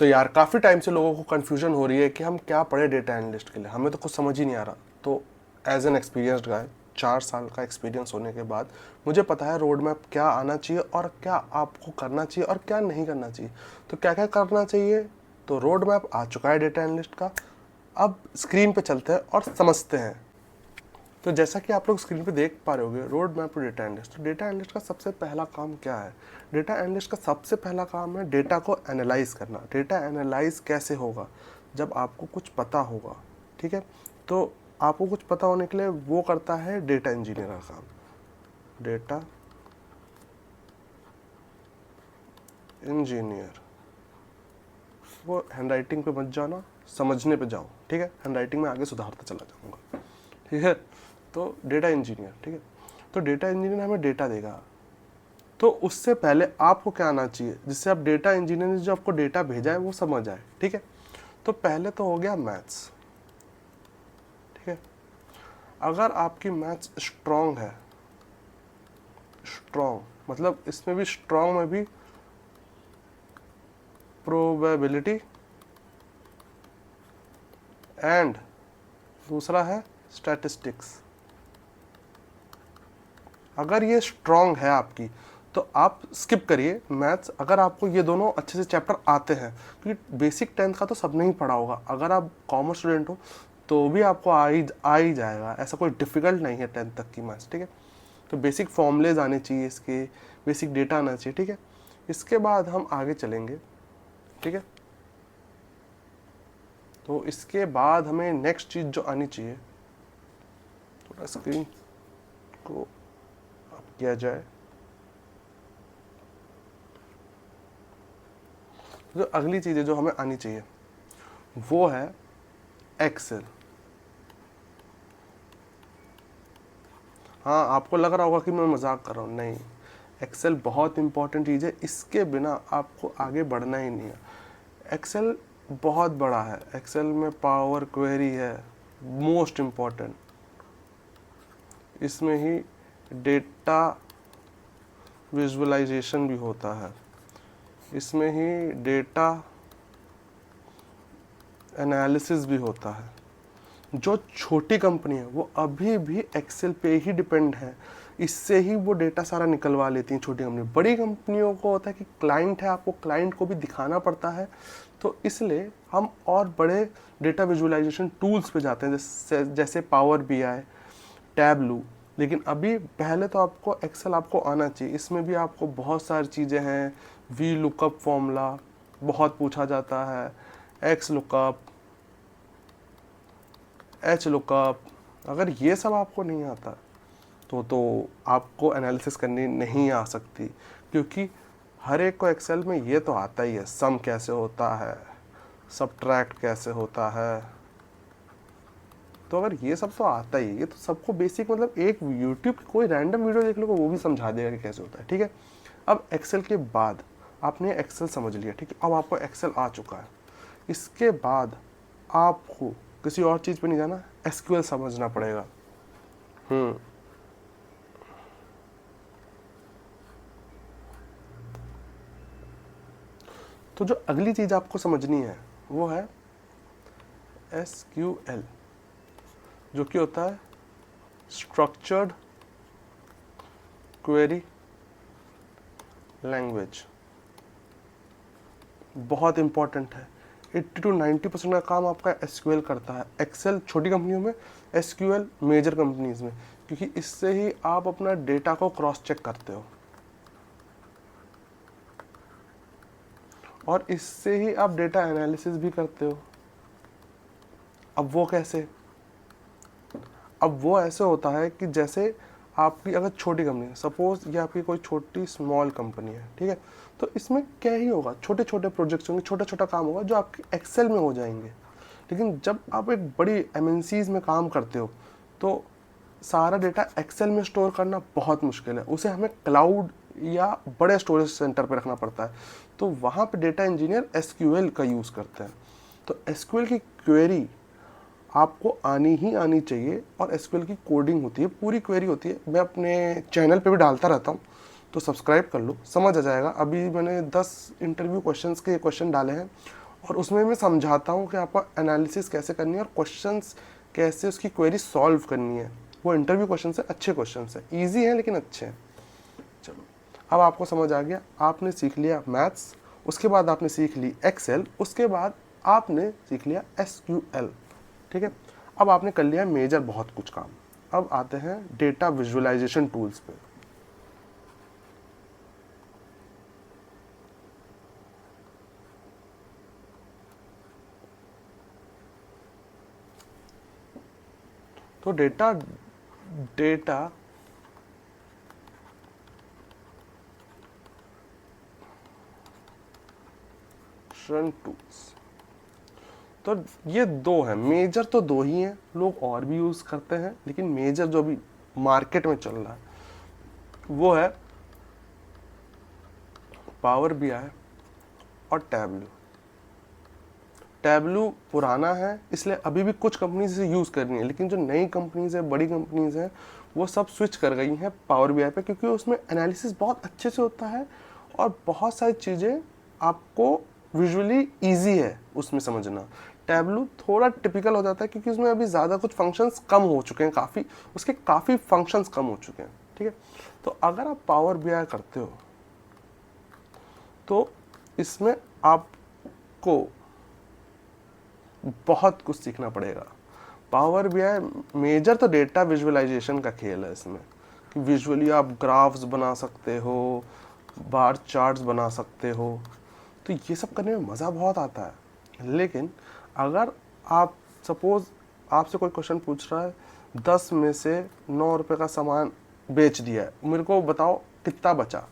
तो यार काफ़ी टाइम से लोगों को कन्फ्यूजन हो रही है कि हम क्या पढ़े डेटा एनालिस्ट के लिए, हमें तो कुछ समझ ही नहीं आ रहा। तो एज एन एक्सपीरियंस्ड गाय, 4 साल का एक्सपीरियंस होने के बाद मुझे पता है रोड मैप क्या आना चाहिए और क्या आपको करना चाहिए और क्या नहीं करना चाहिए। तो क्या क्या करना चाहिए, तो रोड मैप आ चुका है डेटा एनालिस्ट का। अब स्क्रीन पे चलते हैं और समझते हैं। तो जैसा कि आप लोग स्क्रीन पे देख पा रहे होगे, road map to data analyst. तो डेटा एनालिस्ट का सबसे पहला काम क्या है? डेटा एनालिस्ट का सबसे पहला काम है डेटा को एनालाइज करना। डेटा एनालाइज कैसे होगा? जब आपको कुछ पता होगा, ठीक है। तो आपको कुछ पता होने के लिए वो करता है डेटा इंजीनियर का काम। डेटा इंजीनियर, वो हैंड राइटिंग पे मत जाना, समझने पे जाओ, ठीक है। हैंड राइटिंग में आगे सुधारता चला जाऊंगा, ठीक है। तो डेटा इंजीनियर, ठीक है। तो डेटा इंजीनियर हमें डेटा देगा। तो उससे पहले आपको क्या आना चाहिए जिससे आप डेटा इंजीनियर ने जो आपको डेटा भेजा है वो समझ आए, ठीक है। तो पहले तो हो गया मैथ्स, ठीक है। अगर आपकी मैथ्स स्ट्रांग है, स्ट्रांग मतलब इसमें भी स्ट्रांग में भी प्रोबेबिलिटी एंड दूसरा है स्टैटिस्टिक्स। अगर ये स्ट्रांग है आपकी तो आप स्किप करिए मैथ्स, अगर आपको ये दोनों अच्छे से चैप्टर आते हैं, क्योंकि बेसिक 10th का तो सबने ही पढ़ा होगा। अगर आप कॉमर्स स्टूडेंट हो तो भी आपको आ ही जाएगा, ऐसा कोई डिफ़िकल्ट नहीं है 10th तक की मैथ्स, ठीक है। तो बेसिक फॉर्मूलेज आने चाहिए इसके, बेसिक डेटा आना चाहिए, ठीक है। इसके बाद हम आगे चलेंगे, ठीक है। तो इसके बाद हमें नेक्स्ट चीज़ जो आनी चाहिए, थोड़ा स्क्रीन को अप किया जाए। जो अगली चीज़ें जो हमें आनी चाहिए वो है एक्सेल। हाँ, आपको लग रहा होगा कि मैं मजाक कर रहा हूँ, नहीं, एक्सेल बहुत इंपॉर्टेंट चीज़ है, इसके बिना आपको आगे बढ़ना ही नहीं है। एक्सेल बहुत बड़ा है, एक्सेल में पावर क्वेरी है मोस्ट इम्पॉर्टेंट, इसमें ही डेटा विजुअलाइजेशन भी होता है, इसमें ही डेटा एनालिसिस भी होता है। जो छोटी कंपनी है वो अभी भी एक्सेल पे ही डिपेंड है, इससे ही वो डेटा सारा निकलवा लेती हैं छोटी कंपनी। बड़ी कंपनियों को होता है कि क्लाइंट है, आपको क्लाइंट को भी दिखाना पड़ता है, तो इसलिए हम और बड़े डेटा विजुअलाइजेशन टूल्स पे जाते हैं, जैसे पावर बीआई, टैबलू। लेकिन अभी पहले तो आपको एक्सेल आपको आना चाहिए। इसमें भी आपको बहुत सारी चीज़ें हैं, वी लुकअप फॉर्मूला बहुत पूछा जाता है, एक्स लुकअप, एच लुकअप। अगर ये सब आपको नहीं आता तो आपको एनालिसिस करनी नहीं आ सकती, क्योंकि हर एक को एक्सेल में ये तो आता ही है, सम कैसे होता है, सब्ट्रैक्ट कैसे होता है। तो अगर ये सब तो आता ही है, ये तो सबको बेसिक, मतलब एक यूट्यूब की कोई रैंडम वीडियो देख लो वो भी समझा देगा कि कैसे होता है, ठीक है। अब एक्सेल के बाद आपने एक्सेल समझ लिया, ठीक है। अब आपको एक्सेल आ चुका है, इसके बाद आपको किसी और चीज़ पे नहीं जाना, एसक्यूएल समझना पड़ेगा। तो जो अगली चीज़ आपको समझनी है वो है एसक्यूएल, जो कि होता है स्ट्रक्चर्ड क्वेरी लैंग्वेज। बहुत इंपॉर्टेंट है, 80 to 90% का काम आपका एसक्यूएल करता है। एक्सेल छोटी कंपनियों में, एसक्यूएल मेजर कंपनीज में, क्योंकि इससे ही आप अपना डेटा को क्रॉस चेक करते हो और इससे ही आप डेटा एनालिसिस भी करते हो। अब वो कैसे? अब वो ऐसे होता है कि जैसे आपकी अगर छोटी कंपनी है, सपोज ये आपकी कोई छोटी स्मॉल कंपनी है, ठीक है। तो इसमें क्या ही होगा, छोटे छोटे प्रोजेक्ट्स होंगे, छोटा छोटा काम होगा जो आपके एक्सेल में हो जाएंगे। लेकिन जब आप एक बड़ी एमएनसीज में काम करते हो तो सारा डेटा एक्सेल में स्टोर करना बहुत मुश्किल है, उसे हमें क्लाउड या बड़े स्टोरेज सेंटर पर रखना पड़ता है। तो वहाँ पे डेटा इंजीनियर एसक्यूएल का यूज़ करते हैं। तो एसक्यूएल की क्वेरी आपको आनी ही आनी चाहिए, और एसक्यूएल की कोडिंग होती है, पूरी क्वेरी होती है। मैं अपने चैनल पे भी डालता रहता हूँ, तो सब्सक्राइब कर लो, समझ आ जाएगा। अभी मैंने 10 इंटरव्यू क्वेश्चंस के क्वेश्चन डाले हैं और उसमें मैं समझाता हूँ कि आपको एनालिसिस कैसे करनी है और क्वेश्चंस कैसे उसकी क्वेरी सॉल्व करनी है। वो इंटरव्यू क्वेश्चन है, अच्छे क्वेश्चन है, ईजी हैं लेकिन अच्छे हैं। चलो, अब आपको समझ आ गया, आपने सीख लिया मैथ्स, उसके बाद आपने सीख ली एक्सेल, उसके बाद आपने सीख लिया एसक्यूएल। ठीक है, अब आपने कर लिया मेजर बहुत कुछ काम। अब आते हैं डेटा विजुअलाइजेशन टूल्स पे। तो डेटा डेटा टूल्स, तो ये दो हैं मेजर, तो दो ही हैं, लोग और भी यूज करते हैं लेकिन मेजर जो भी मार्केट में चल रहा है वो है पावर बीआई और टैबलू। टैबलू पुराना है इसलिए अभी भी कुछ कंपनीज इसे यूज़ कर रही हैं, लेकिन जो नई कंपनीज है, बड़ी कंपनीज हैं, वो सब स्विच कर गई हैं पावर बीआई पे, क्योंकि उसमें एनालिसिस बहुत अच्छे से होता है और बहुत सारी चीज़ें आपको विजुअली ईजी है उसमें समझना। टैबलू थोड़ा टिपिकल हो जाता है क्योंकि उसमें अभी ज़्यादा कुछ फंक्शंस कम हो चुके हैं, काफ़ी फंक्शंस कम हो चुके हैं। ठीक है, तो अगर आप पावर बीआई करते हो तो इसमें आपको बहुत कुछ सीखना पड़ेगा। पावर बीआई मेजर तो डेटा विजुअलाइजेशन का खेल है इसमें, कि विजुअली आप ग्राफ्स बना सकते हो, बार चार्ट्स बना सकते हो, तो ये सब करने में मज़ा बहुत आता है। लेकिन अगर आप सपोज आपसे कोई क्वेश्चन पूछ रहा है, 10 में से 9 रुपये का सामान बेच दिया है, मेरे को बताओ कितना बचा?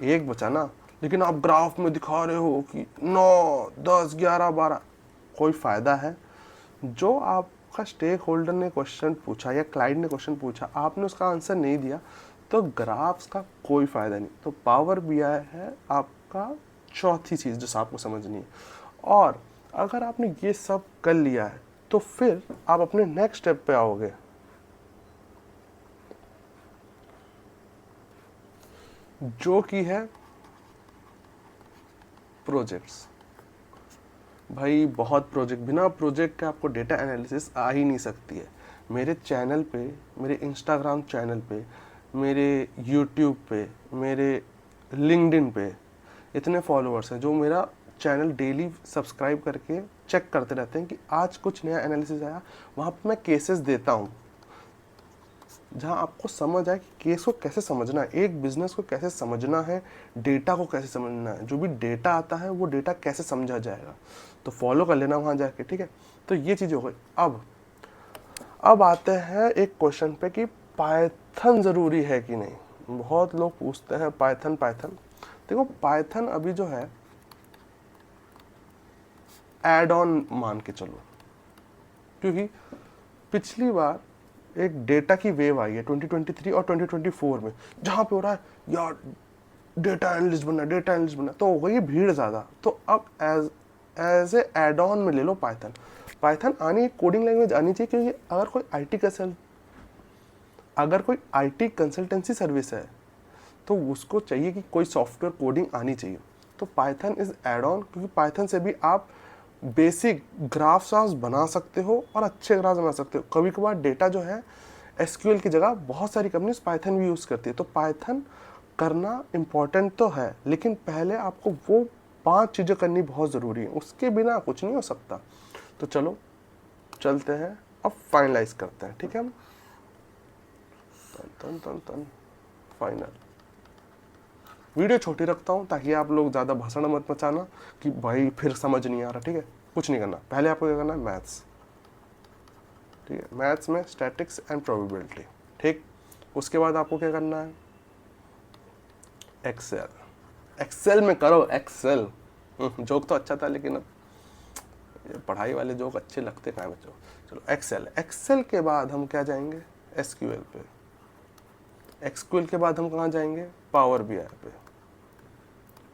एक बचा ना, लेकिन आप ग्राफ में दिखा रहे हो कि 9, 10, 11, 12, कोई फ़ायदा है? जो आपका स्टेक होल्डर ने क्वेश्चन पूछा या क्लाइंट ने क्वेश्चन पूछा, आपने उसका आंसर नहीं दिया, तो ग्राफ्स का कोई फ़ायदा नहीं। तो पावर बीआई है आपका चौथी चीज़ जो आपको समझनी है। और अगर आपने ये सब कर लिया है तो फिर आप अपने नेक्स्ट स्टेप पे आओगे, जो कि है प्रोजेक्ट्स। भाई बहुत प्रोजेक्ट, बिना प्रोजेक्ट के आपको डेटा एनालिसिस आ ही नहीं सकती है। मेरे चैनल पे, मेरे इंस्टाग्राम चैनल पे, मेरे यूट्यूब पे, मेरे लिंक्डइन पे इतने फॉलोअर्स हैं जो मेरा चैनल डेली सब्सक्राइब करके चेक करते रहते हैं कि आज कुछ नया एनालिसिस आया। वहाँ पे मैं केसेस देता हूँ जहाँ आपको समझ आए कि केस को कैसे समझना है, एक बिजनेस को कैसे समझना है, डेटा को कैसे समझना है, जो भी डेटा आता है वो डेटा कैसे समझा जाएगा। तो फॉलो कर लेना वहाँ जाके। ठीक है, तो ये चीज़ हो गई। अब आते हैं एक क्वेश्चन पे कि पाइथन ज़रूरी है कि नहीं। बहुत लोग पूछते हैं पाइथन। देखो, पाइथन अभी जो है एड ऑन मान के चलो, क्योंकि पिछली बार एक डेटा की वेव आई है 2023 और 2024 में, जहाँ पे हो रहा है यार डेटा एनालिस्ट बनना, तो हो गई भीड़ ज़्यादा। तो अब एज ए एड ऑन में ले लो पाइथन आनी, कोडिंग लैंग्वेज आनी चाहिए, क्योंकि अगर कोई आईटी कंसल्टेंसी सर्विस है तो उसको चाहिए कि कोई सॉफ्टवेयर कोडिंग आनी चाहिए। तो पाइथन इज़ एड ऑन, क्योंकि पाइथन से भी आप बेसिक ग्राफ्स बना सकते हो और अच्छे ग्राफ्स बना सकते हो। कभी कभार डेटा जो है एसक्यूएल की जगह बहुत सारी कंपनीज पाइथन भी यूज़ करती है। तो पाइथन करना इम्पॉर्टेंट तो है, लेकिन पहले आपको वो 5 चीज़ें करनी बहुत ज़रूरी है, उसके बिना कुछ नहीं हो सकता। तो चलो चलते हैं, अब फाइनलाइज करते हैं। ठीक है, हम तन फाइनल। वीडियो छोटी रखता हूँ ताकि आप लोग ज़्यादा भाषण मत मचाना कि भाई फिर समझ नहीं आ रहा। ठीक है, कुछ नहीं करना, पहले आपको क्या करना है, मैथ्स। ठीक है, मैथ्स में स्टैटिक्स एंड प्रोबेबिलिटी। ठीक, उसके बाद आपको क्या करना है, एक्सेल में करो एक्सेल। जोक तो अच्छा था, लेकिन अब पढ़ाई वाले जोक अच्छे लगते कहाँ बच्चों। चलो एक्सेल के बाद हम क्या जाएंगे, एसक्यूएल पे। एसक्यूएल के बाद हम कहाँ जाएंगे, पावर बीआई पे।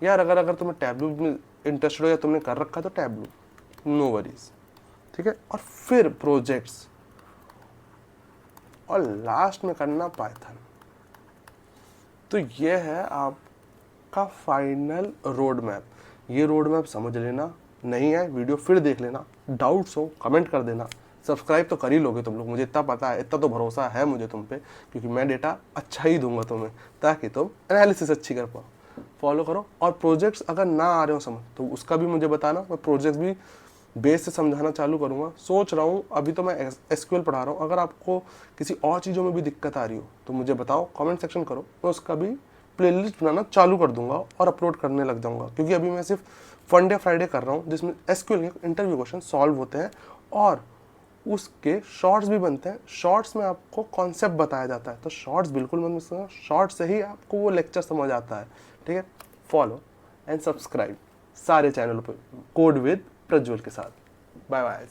यार अगर तुम्हें टैबलू में इंटरेस्टेड हो या तुमने कर रखा तो टैबलू, नो वरीज। ठीक है, और फिर प्रोजेक्ट्स, और लास्ट में करना पाइथन। तो ये है आपका फाइनल रोड मैप। ये रोड मैप समझ लेना, नहीं है वीडियो फिर देख लेना, डाउट्स हो कमेंट कर देना, सब्सक्राइब तो कर ही लोगे तुम लोग, मुझे इतना पता है, इतना तो भरोसा है मुझे तुम पे, क्योंकि मैं डेटा अच्छा ही दूंगा तुम्हें ताकि तुम एनालिसिस अच्छी कर पाओ। फॉलो करो, और प्रोजेक्ट्स अगर ना आ रहे हो समझ तो उसका भी मुझे बताना, मैं प्रोजेक्ट्स भी बेस से समझाना चालू करूँगा। सोच रहा हूँ, अभी तो मैं एसक्यूएल पढ़ा रहा हूँ, अगर आपको किसी और चीज़ों में भी दिक्कत आ रही हो तो मुझे बताओ, कमेंट सेक्शन करो, मैं उसका भी प्लेलिस्ट बनाना चालू कर दूंगा और अपलोड करने लग जाऊंगा। क्योंकि अभी मैं सिर्फ फंडे फ्राइडे कर रहा हूँ जिसमें एसक्यूएल के इंटरव्यू क्वेश्चन सॉल्व होते हैं और उसके शॉर्ट्स भी बनते हैं। शॉर्ट्स में आपको कॉन्सेप्ट बताया जाता है, तो शॉर्ट्स बिल्कुल मत मिस करना, शॉर्ट्स से ही आपको वो लेक्चर समझ आता है। ठीक है, फॉलो एंड सब्सक्राइब सारे चैनलों पर कोड विद प्रज्वल के साथ। Bye bye.